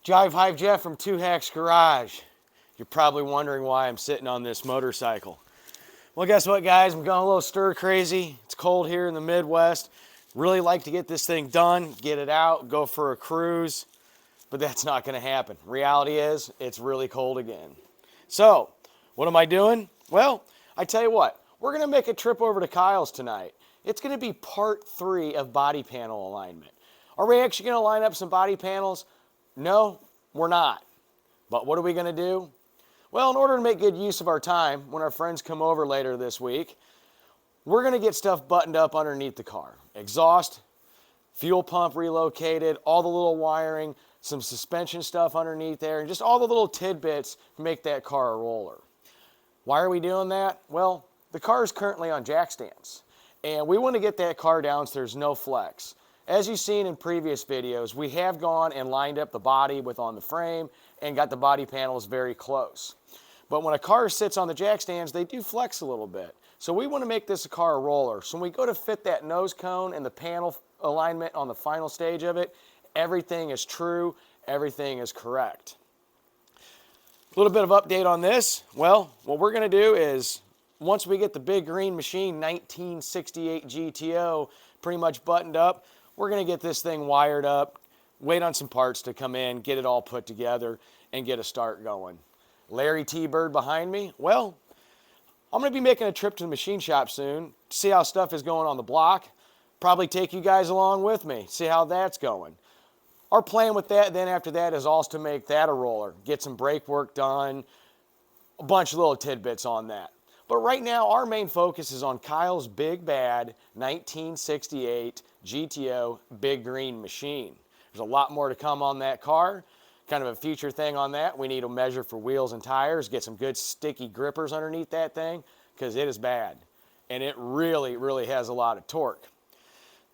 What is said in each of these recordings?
Jive Hive Jeff from Two Hacks Garage. You're probably wondering why I'm sitting on this motorcycle. Well, guess what, guys? I'm going a little stir crazy. It's cold here in the Midwest. Really like to get this thing done, get it out, go for a cruise, but that's not going to happen. Reality is, it's really cold again. So, what am I doing? Well, I tell you what, we're going to make a trip over to Kyle's tonight. It's going to be part 3 of body panel alignment. Are we actually going to line up some body panels? No, we're not. But what are we going to do? Well, in order to make good use of our time, when our friends come over later this week, we're going to get stuff buttoned up underneath the car. Exhaust, fuel pump relocated, all the little wiring, some suspension stuff underneath there, and just all the little tidbits to make that car a roller. Why are we doing that? Well, the car is currently on jack stands, and we want to get that car down so there's no flex. As you've seen in previous videos, we have gone and lined up the body with on the frame and got the body panels very close. But when a car sits on the jack stands, they do flex a little bit. So we want to make this a car a roller. So when we go to fit that nose cone and the panel alignment on the final stage of it, everything is true, everything is correct. A little bit of update on this. Well, what we're going to do is, once we get the big green machine 1968 GTO pretty much buttoned up, we're going to get this thing wired up, wait on some parts to come in, get it all put together, and get a start going. Larry T-Bird behind me. Well, I'm going to be making a trip to the machine shop soon to see how stuff is going on the block. Probably take you guys along with me, see how that's going. Our plan with that then after that is also to make that a roller, get some brake work done, a bunch of little tidbits on that. But right now, our main focus is on Kyle's big bad 1968 GTO big green machine. There's a lot more to come on that car. Kind of a future thing on that. We need to measure for wheels and tires, get some good sticky grippers underneath that thing, because it is bad. And it really, really has a lot of torque.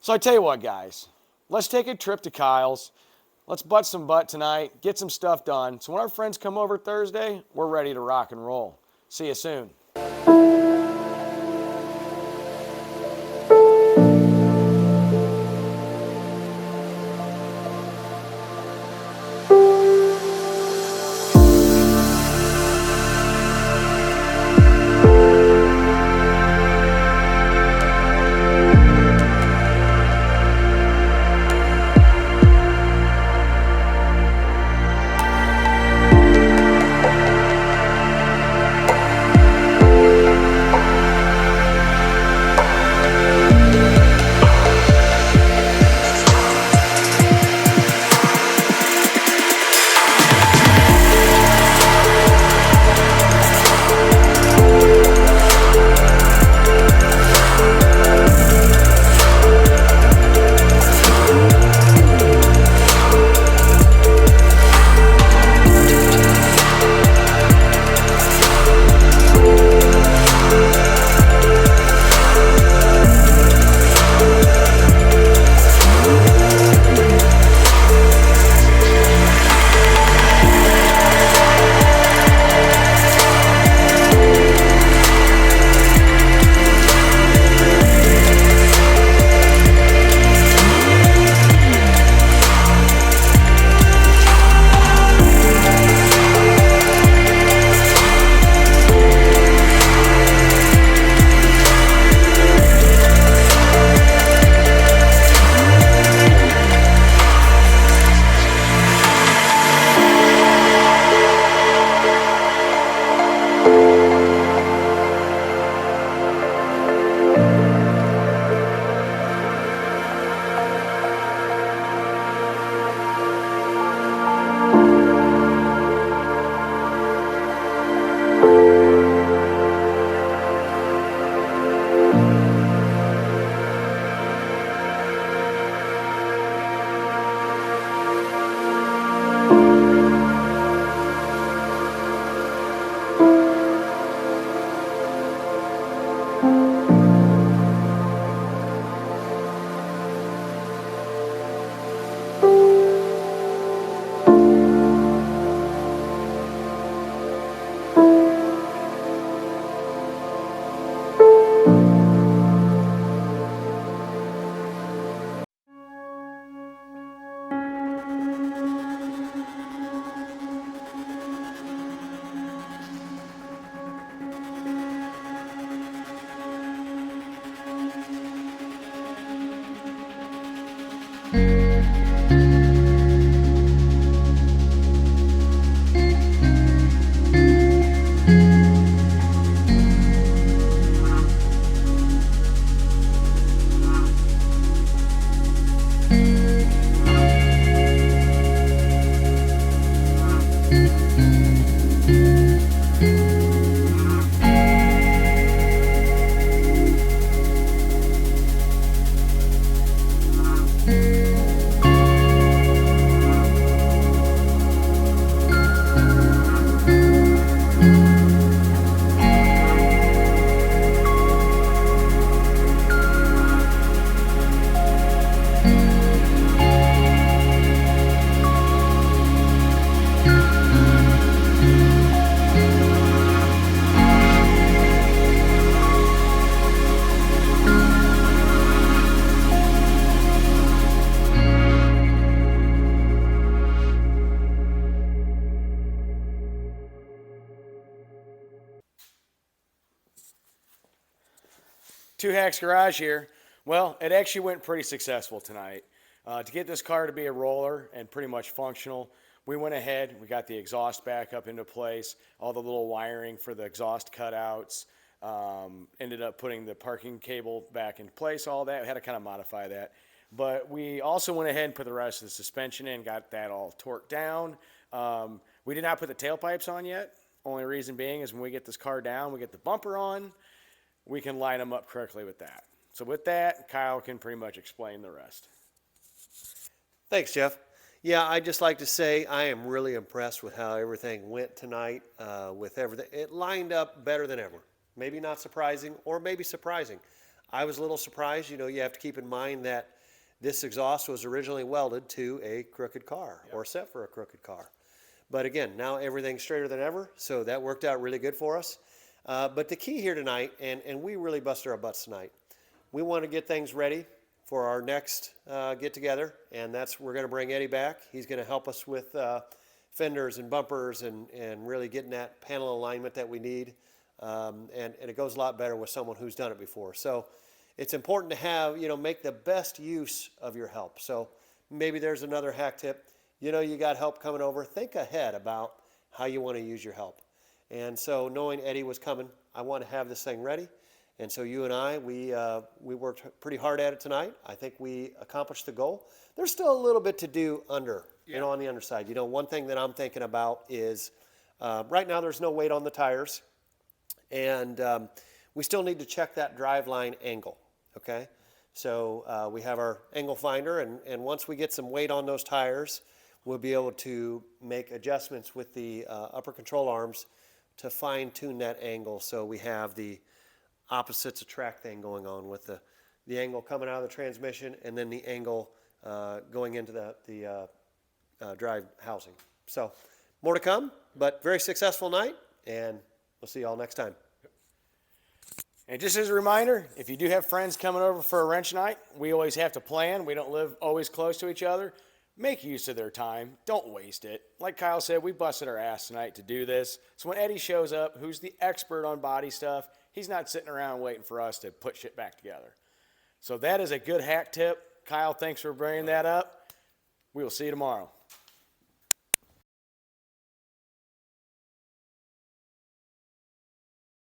So I tell you what, guys, let's take a trip to Kyle's. Let's butt some butt tonight, get some stuff done. So when our friends come over Thursday, we're ready to rock and roll. See you soon. Two Hacks Garage here. Well, it actually went pretty successful tonight. To get this car to be a roller and pretty much functional, we went ahead, we got the exhaust back up into place, all the little wiring for the exhaust cutouts, ended up putting the parking cable back in place, all that. We had to kind of modify that. But we also went ahead and put the rest of the suspension in, got that all torqued down. We did not put the tailpipes on yet. Only reason being is when we get this car down, we get the bumper on, we can line them up correctly with that. So with that, Kyle can pretty much explain the rest. Thanks, Jeff. Yeah, I'd just like to say I am really impressed with how everything went tonight, with everything. It lined up better than ever. Maybe not surprising, or maybe surprising. I was a little surprised. You know, you have to keep in mind that this exhaust was originally welded to a crooked car, or set for a crooked car. But again, now everything's straighter than ever, so that worked out really good for us. But the key here tonight, and we really busted our butts tonight, we want to get things ready for our next get-together, and we're going to bring Eddie back. He's going to help us with fenders and bumpers and really getting that panel alignment that we need. And it goes a lot better with someone who's done it before. So it's important to have, make the best use of your help. So maybe there's another hack tip. You got help coming over. Think ahead about how you want to use your help. And so knowing Eddie was coming, I want to have this thing ready. And so you and I, we worked pretty hard at it tonight. I think we accomplished the goal. There's still a little bit to do on the underside. One thing that I'm thinking about is right now there's no weight on the tires. And we still need to check that driveline angle, okay? So we have our angle finder, and once we get some weight on those tires, we'll be able to make adjustments with the upper control arms to fine-tune that angle so we have the opposites attract thing going on with the angle coming out of the transmission and then the angle going into the drive housing. So more to come, but very successful night, and we'll see you all next time. And just as a reminder, if you do have friends coming over for a wrench night, we always have to plan. We don't live always close to each other. Make use of their time. Don't waste it. Like Kyle said, we busted our ass tonight to do this. So when Eddie shows up, who's the expert on body stuff, he's not sitting around waiting for us to put shit back together. So that is a good hack tip. Kyle, thanks for bringing that up. We will see you tomorrow.